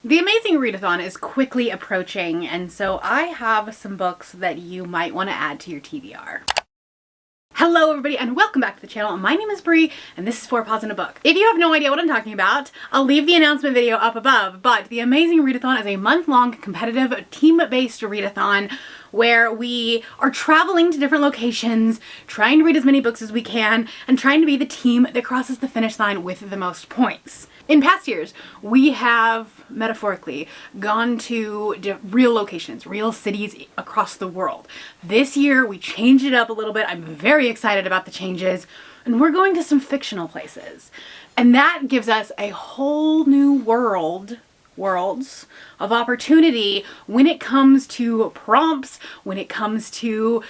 The Amazing Readathon is quickly approaching, and so I have some books that you might want to add to your TBR. Hello everybody and welcome back to the channel. My name is Bree and this is 4 Paws in a Book. If you have no idea what I'm talking about, I'll leave the announcement video up above, but the Amazing Readathon is a month-long competitive team-based readathon where we are traveling to different locations, trying to read as many books as we can, and trying to be the team that crosses the finish line with the most points. In past years, we have, metaphorically, gone to real locations, real cities across the world. This year, we changed it up a little bit. I'm very excited about the changes, and we're going to some fictional places. And that gives us a whole new worlds of opportunity when it comes to prompts, when it comes to,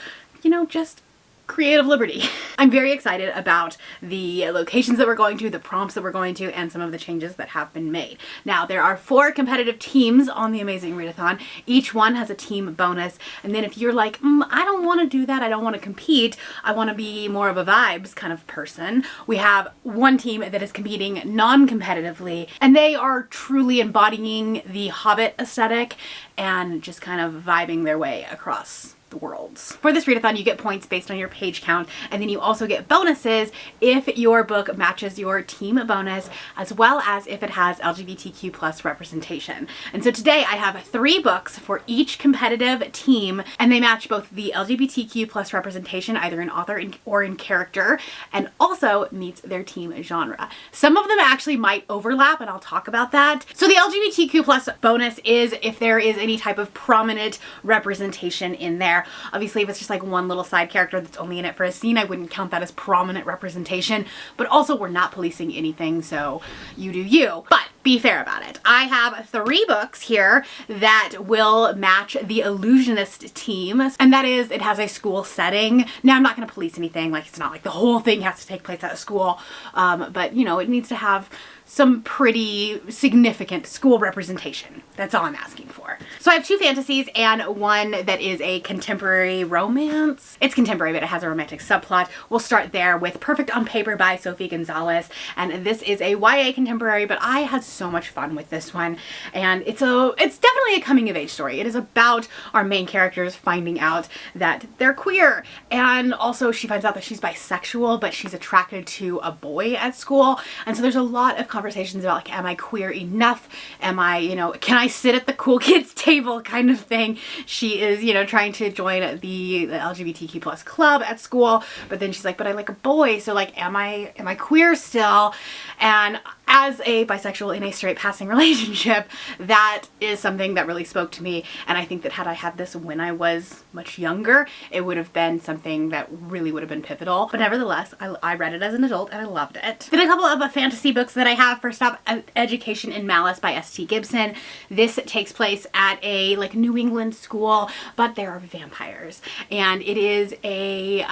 just creative liberty. I'm very excited about the locations that we're going to, the prompts that we're going to, and some of the changes that have been made. Now, there are 4 competitive teams on the Amazing Readathon. Each one has a team bonus. And then if you're like, I don't want to do that, I don't want to compete, I want to be more of a vibes kind of person, we have one team that is competing non-competitively, and they are truly embodying the Hobbit aesthetic and just kind of vibing their way across the worlds. For this readathon, you get points based on your page count, and then you also get bonuses if your book matches your team bonus, as well as if it has LGBTQ plus representation. And so today I have 3 books for each competitive team, and they match both the LGBTQ plus representation, either in author or in character, and also meets their team genre. Some of them actually might overlap, and I'll talk about that. So the LGBTQ plus bonus is if there is any type of prominent representation in there. Obviously, if it's just like one little side character that's only in it for a scene, I wouldn't count that as prominent representation, but also we're not policing anything, so you do you. But be fair about it. I have 3 books here that will match the Illusionist team, and that is, it has a school setting. Now, I'm not going to police anything, like it's not like the whole thing has to take place at a school, but it needs to have some pretty significant school representation. That's all I'm asking for. So I have 2 fantasies and one that is a contemporary romance. It's contemporary, but it has a romantic subplot. We'll start there with Perfect on Paper by Sophie Gonzalez. And this is a YA contemporary, but I had so much fun with this one. And it's definitely a coming of age story. It is about our main characters finding out that they're queer. And also she finds out that she's bisexual, but she's attracted to a boy at school. And so there's a lot of conversations about like, am I queer enough? Am I, can I sit at the cool kids table kind of thing? She is, trying to join the LGBTQ plus club at school, but then she's like, but I like a boy, so like, am I queer still? And as a bisexual in a straight passing relationship, that is something that really spoke to me. And I think that had I had this when I was much younger, it would have been something that really would have been pivotal. But nevertheless, I read it as an adult and I loved it. Then a couple of fantasy books that I have. First up, Education in Malice by S.T. Gibson. This takes place at a New England school, but there are vampires. And it is a,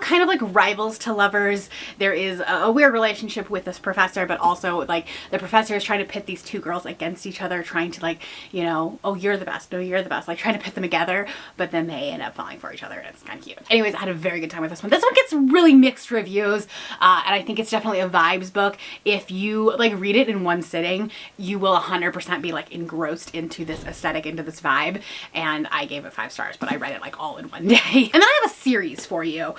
kind of like rivals to lovers. There is a weird relationship with this professor, but also the professor is trying to pit these 2 girls against each other, trying to oh, you're the best, no, you're the best, trying to pit them together, but then they end up falling for each other, and it's kind of cute. Anyways, I had a very good time with this one. This one gets really mixed reviews, and I think it's definitely a vibes book. If you read it in one sitting, you will 100% be engrossed into this aesthetic, into this vibe, and I gave it 5 stars, but I read it all in one day. And then I have a series for you.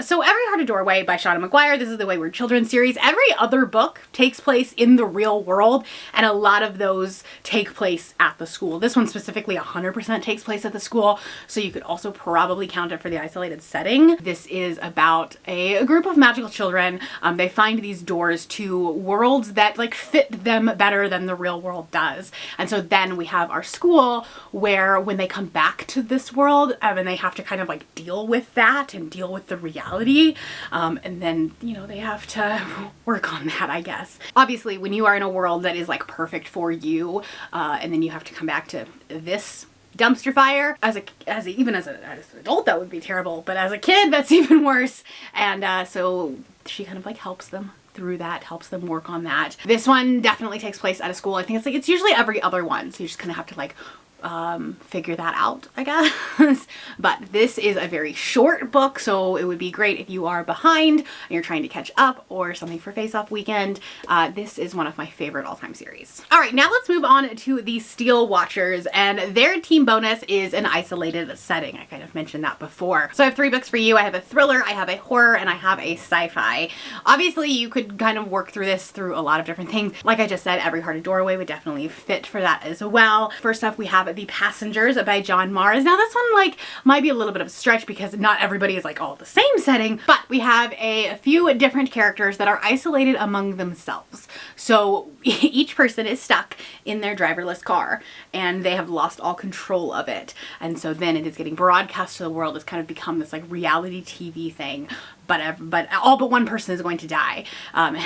So Every Heart a Doorway by Shauna McGuire. This is the Wayward Children series. Every other book takes place in the real world, and a lot of those take place at the school. This one specifically 100% takes place at the school, so you could also probably count it for the isolated setting. This is about a group of magical children. They find these doors to worlds that fit them better than the real world does. And so then we have our school where when they come back to this world, and they have to kind of deal with that and deal with the reality, and then they have to work on that, I guess. Obviously, when you are in a world that is perfect for you, and then you have to come back to this dumpster fire, even as an adult, that would be terrible, but as a kid, that's even worse. And so she kind of helps them through that, helps them work on that. This one definitely takes place at a school. I think it's usually every other one, so you just kind of have to figure that out, I guess. But this is a very short book, so it would be great if you are behind and you're trying to catch up or something for face-off weekend. This is one of my favorite all-time series. All right, now let's move on to the Steelwatchers, and their team bonus is an isolated setting. I kind of mentioned that before. So I have 3 books for you. I have a thriller, I have a horror, and I have a sci-fi. Obviously, you could kind of work through this through a lot of different things. Like I just said, Every Heart a Doorway would definitely fit for that as well. First off, we have The Passengers by John Mars. Now this one like might be a little bit of a stretch because not everybody is like all the same setting, but we have a few different characters that are isolated among themselves. So each person is stuck in their driverless car and they have lost all control of it. And so then it is getting broadcast to the world. It's kind of become this like reality TV thing, but all but one person is going to die. And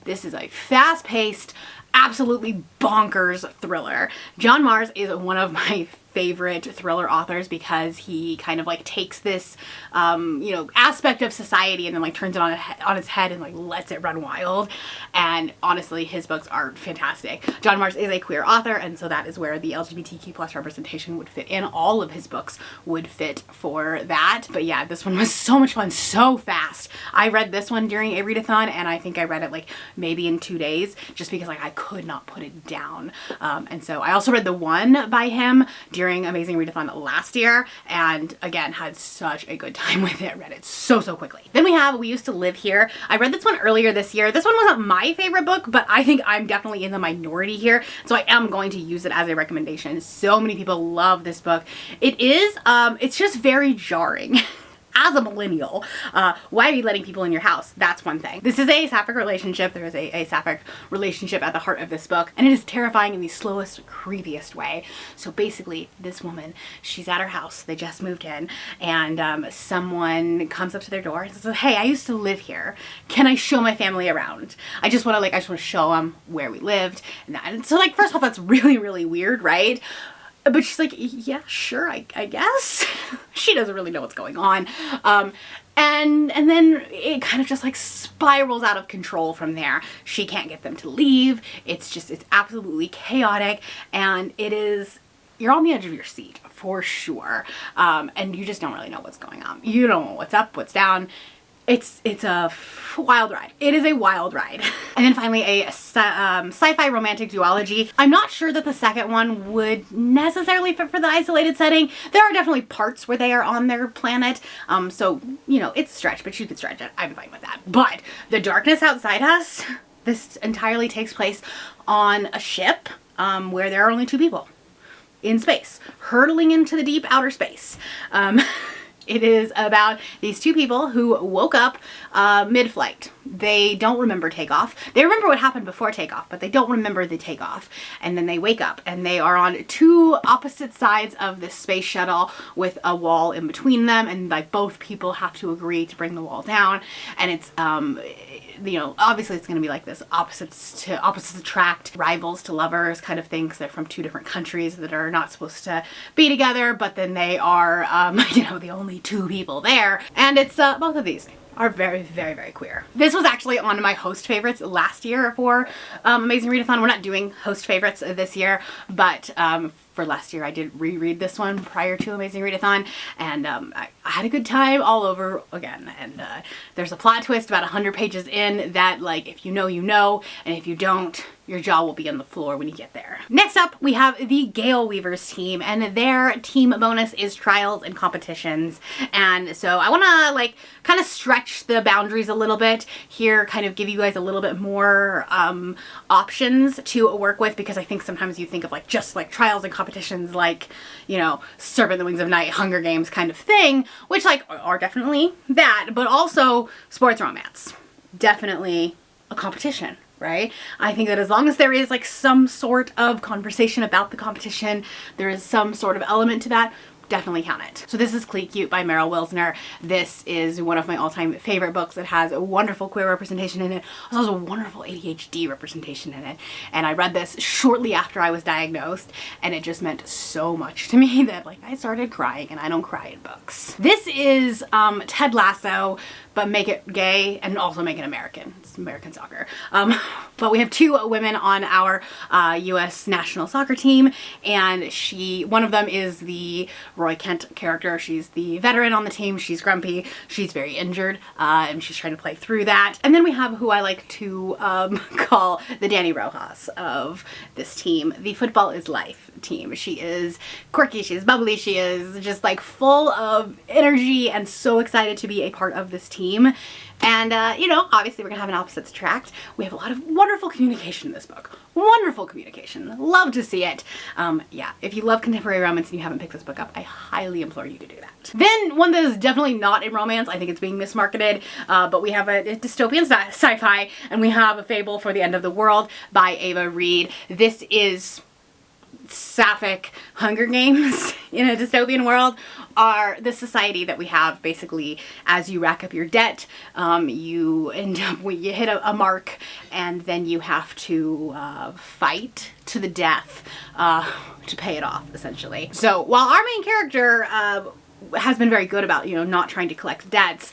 this is a fast-paced, absolutely bonkers thriller. John Mars is one of my favorite thriller authors because he kind of like takes this you know, aspect of society and then like turns it on its head and like lets it run wild. And honestly, his books are fantastic. John Mars is a queer author, and so that is where the LGBTQ plus representation would fit in. All of his books would fit for that. But yeah, this one was so much fun, so fast. I read this one during a readathon, and I think I read it like maybe in 2 days just because like I could not put it down. And so I also read the one by him during Amazing Readathon last year, and again had such a good time with it. I read it so quickly. Then we have We Used to Live Here. I read this one earlier this year. This one wasn't my favorite book, but I think I'm definitely in the minority here, so I am going to use it as a recommendation. So many people love this book. It is it's just very jarring. As a millennial, why are you letting people in your house? That's one thing. This is a sapphic relationship. There is a sapphic relationship at the heart of this book, and it is terrifying in the slowest, creepiest way. So basically, this woman, she's at her house. They just moved in, and someone comes up to their door and says, "Hey, I used to live here. Can I show my family around? I just want to show them where we lived." And so like, first off, that's really, really weird, right? But she's like, yeah, sure, I guess. She doesn't really know what's going on. And then it kind of just like spirals out of control from there. She can't get them to leave. It's absolutely chaotic. And you're on the edge of your seat for sure. And you just don't really know what's going on. You don't know what's up, what's down. It's a wild ride. It is a wild ride. And then finally a sci-fi romantic duology. I'm not sure that the second one would necessarily fit for the isolated setting. There are definitely parts where they are on their planet. So, you know, it's a stretch, but you could stretch it. I'm fine with that. But The Darkness Outside Us, this entirely takes place on a ship where there are only 2 people in space, hurtling into the deep outer space. It is about these 2 people who woke up mid-flight. They don't remember takeoff. They remember what happened before takeoff, but they don't remember the takeoff. And then they wake up and they are on 2 opposite sides of this space shuttle with a wall in between them, and like both people have to agree to bring the wall down. And it's you know, obviously it's going to be like this opposites attract, rivals to lovers kind of thing, because they're from 2 different countries that are not supposed to be together, but then they are you know, the only 2 people there. And it's both of these are very, very, very queer. This was actually on my host favorites last year for Amazing Readathon. We're not doing host favorites this year, but for last year I did reread this one prior to Amazing Readathon, and I had a good time all over again. And there's a plot twist about 100 pages in that, like, if you know, you know, and if you don't, your jaw will be on the floor when you get there. Next up, we have the Galeweavers team, and their team bonus is trials and competitions. And so I want to like kind of stretch the boundaries a little bit here, kind of give you guys a little bit more options to work with, because I think sometimes you think of like just like trials and competitions, like, you know, Serpent the Wings of Night, Hunger Games kind of thing, which like are definitely that, but also sports romance. Definitely a competition. Right? I think that as long as there is like some sort of conversation about the competition, there is some sort of element to that, definitely count it. So this is Cleat Cute by Meryl Wilsner. This is one of my all-time favorite books. It has a wonderful queer representation in it. It has a wonderful ADHD representation in it. And I read this shortly after I was diagnosed, and it just meant so much to me that like I started crying, and I don't cry in books. This is Ted Lasso but make it gay and also make it American. It's American soccer. But we have two women on our U.S. national soccer team, and one of them is the Roy Kent character. She's the veteran on the team. She's grumpy. She's very injured, and she's trying to play through that. And then we have who I like to call the Danny Rojas of this team, the Football is Life team. She is quirky, she is bubbly, she is just like full of energy and so excited to be a part of this team. And, you know, obviously we're gonna have an opposites attract. We have a lot of wonderful communication in this book. Wonderful communication. Love to see it. Yeah, if you love contemporary romance and you haven't picked this book up, I highly implore you to do that. Then one that is definitely not a romance, I think it's being mismarketed, but we have a dystopian sci-fi, and we have A Fable for the End of the World by Ava Reed. This is sapphic Hunger Games in a dystopian world. Are the society that we have basically, as you rack up your debt, you end up, you hit a mark, and then you have to fight to the death to pay it off, essentially. So while our main character has been very good about, you know, not trying to collect debts,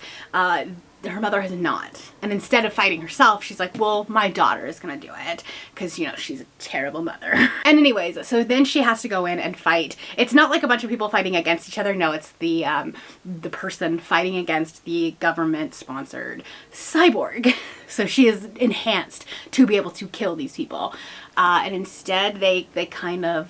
her mother has not. And instead of fighting herself, she's like, well, my daughter is gonna do it, because, you know, she's a terrible mother. And anyways, so then she has to go in and fight. It's not like a bunch of people fighting against each other. No, it's the person fighting against the government-sponsored cyborg. So she is enhanced to be able to kill these people. And instead, they kind of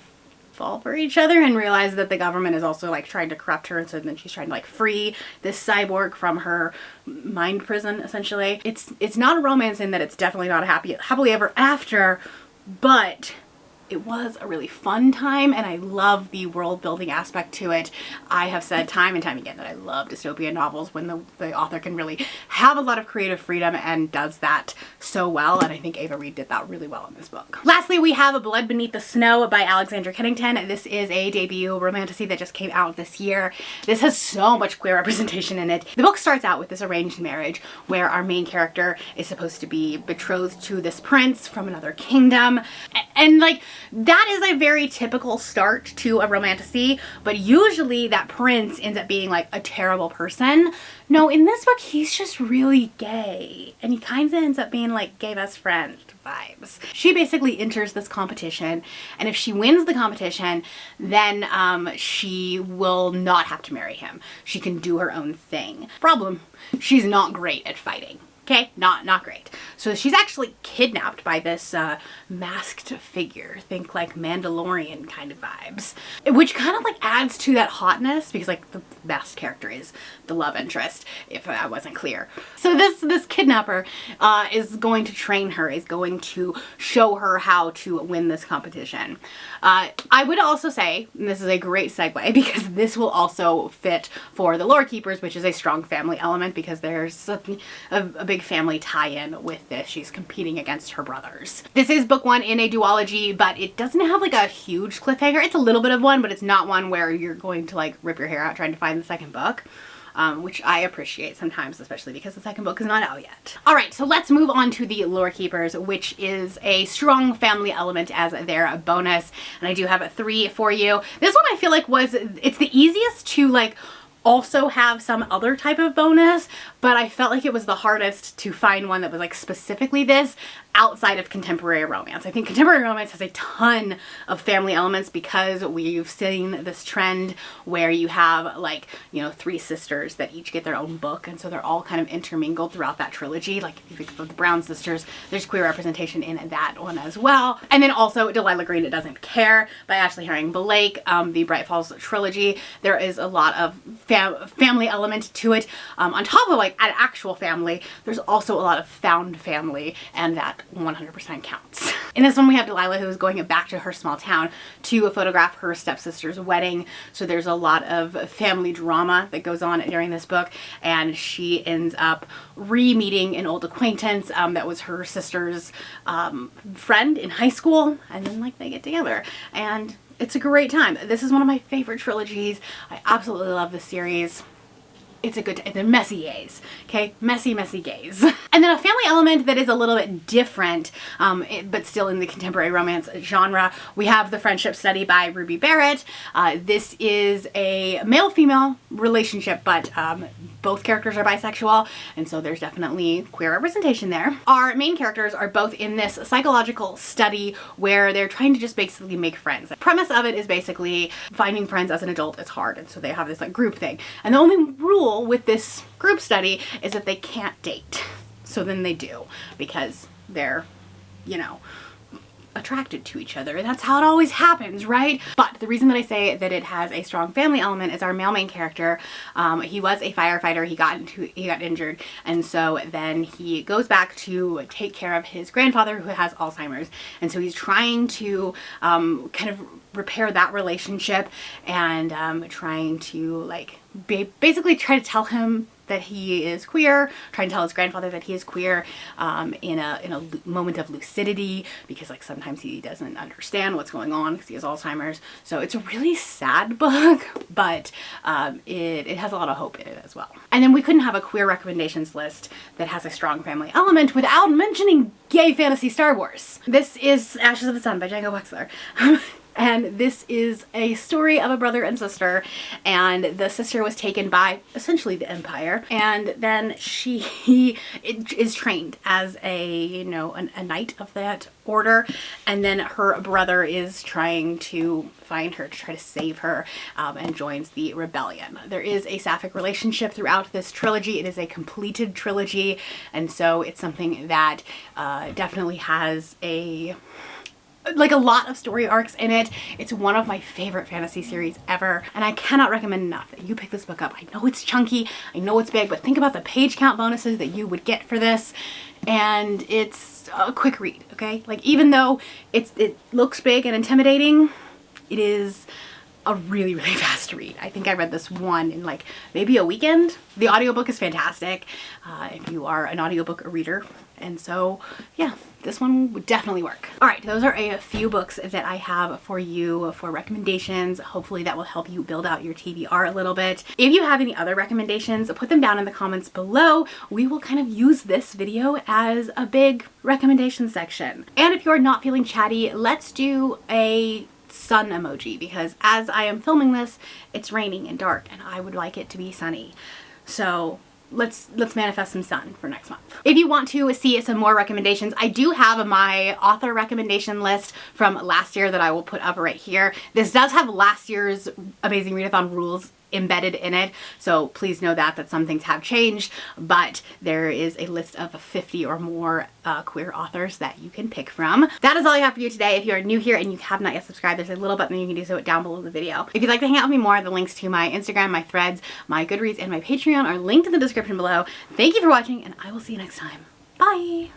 fall for each other and realize that the government is also like trying to corrupt her, and so then she's trying to like free this cyborg from her mind prison, essentially. It's not a romance in that it's definitely not a happily ever after, but it was a really fun time, and I love the world building aspect to it. I have said time and time again that I love dystopian novels when the author can really have a lot of creative freedom and does that so well, and I think Ava Reed did that really well in this book. Lastly, we have Blood Beneath the Snow by Alexandra Kennington. This is a debut romantasy that just came out this year. This has so much queer representation in it. The book starts out with this arranged marriage where our main character is supposed to be betrothed to this prince from another kingdom, and like, that is a very typical start to a romantasy, but usually that prince ends up being like a terrible person. No, in this book, he's just really gay, and he kind of ends up being like gay best friend vibes. She basically enters this competition, and if she wins the competition, then she will not have to marry him. She can do her own thing. Problem, she's not great at fighting. Okay, not great. So she's actually kidnapped by this masked figure. Think like Mandalorian kind of vibes. Which kind of like adds to that hotness, because like the best character is the love interest, if I wasn't clear. So this kidnapper is going to train her, is going to show her how to win this competition. I would also say, and this is a great segue, because this will also fit for the Lorekeepers, which is a strong family element, because there's a big family tie-in with this. She's competing against her brothers. This is book one in a duology, but it doesn't have like a huge cliffhanger. It's a little bit of one, but it's not one where you're going to like rip your hair out trying to find the second book. Which I appreciate sometimes, especially because the second book is not out yet. All right, so let's move on to the Lorekeepers, which is a strong family element as their bonus. And I do have 3 for you. This one I feel like it's the easiest to like also have some other type of bonus, but I felt like it was the hardest to find one that was like specifically this outside of contemporary romance. I think contemporary romance has a ton of family elements because we've seen this trend where you have like, you know, 3 sisters that each get their own book, and so they're all kind of intermingled throughout that trilogy. Like if you think of the Brown sisters, there's queer representation in that one as well. And then also Delilah Green, It Doesn't Care by Ashley Herring Blake, the Bright Falls trilogy. There is a lot of family element to it. On top of like an actual family, there's also a lot of found family, and that 100% counts. In this one we have Delilah, who is going back to her small town to photograph her stepsister's wedding. So there's a lot of family drama that goes on during this book, and she ends up re-meeting an old acquaintance that was her sister's friend in high school, and then like they get together, and it's a great time. This is one of my favorite trilogies. I absolutely love this series. It's a messy gaze, okay? Messy gaze. And then a family element that is a little bit different, but still in the contemporary romance genre. We have The Friendship Study by Ruby Barrett. This is a male-female relationship, but both characters are bisexual, and so there's definitely queer representation there. Our main characters are both in this psychological study where they're trying to just basically make friends. The premise of it is basically finding friends as an adult is hard, and so they have this like group thing. And the only rule with this group study is that they can't date. So then they do, because they're, you know, attracted to each other. That's how it always happens, right? But the reason that I say that it has a strong family element is our male main character. He was a firefighter. He got injured, and so then he goes back to take care of his grandfather who has Alzheimer's, and so he's trying to kind of repair that relationship and trying to like basically try to tell him that he is queer, trying to tell his grandfather that he is queer in a moment of lucidity, because like sometimes he doesn't understand what's going on because he has Alzheimer's. So it's a really sad book, but it has a lot of hope in it as well. And then we couldn't have a queer recommendations list that has a strong family element without mentioning gay fantasy Star Wars. This is Ashes of the Sun by Django Wexler. And this is a story of a brother and sister, and the sister was taken by essentially the Empire, and then she is trained as a knight of that order, and then her brother is trying to find her to try to save her, and joins the rebellion. There is a sapphic relationship throughout this trilogy. It is a completed trilogy, and so it's something that definitely has a lot of story arcs in it. It's one of my favorite fantasy series ever, and I cannot recommend enough that you pick this book up. I know it's chunky, I know it's big, but think about the page count bonuses that you would get for this, and it's a quick read, okay? Like, even though it looks big and intimidating, it is a really, really fast read. I think I read this one in like maybe a weekend. The audiobook is fantastic if you are an audiobook reader, and so yeah, this one would definitely work. All right, those are a few books that I have for you for recommendations. Hopefully that will help you build out your TBR a little bit. If you have any other recommendations, put them down in the comments below. We will kind of use this video as a big recommendation section. And if you're not feeling chatty, let's do a sun emoji, because as I am filming this, it's raining and dark, and I would like it to be sunny. So let's manifest some sun for next month. If you want to see some more recommendations, I do have my author recommendation list from last year that I will put up right here. This does have last year's Amazing Readathon rules embedded in it, so please know that some things have changed, but there is a list of 50 or more queer authors that you can pick from. That is all I have for you today. If you are new here and you have not yet subscribed, there's a little button you can do so down below the video. If you'd like to hang out with me more, the links to my Instagram, my Threads, my Goodreads, and my Patreon are linked in the description below. Thank you for watching, and I will see you next time. Bye!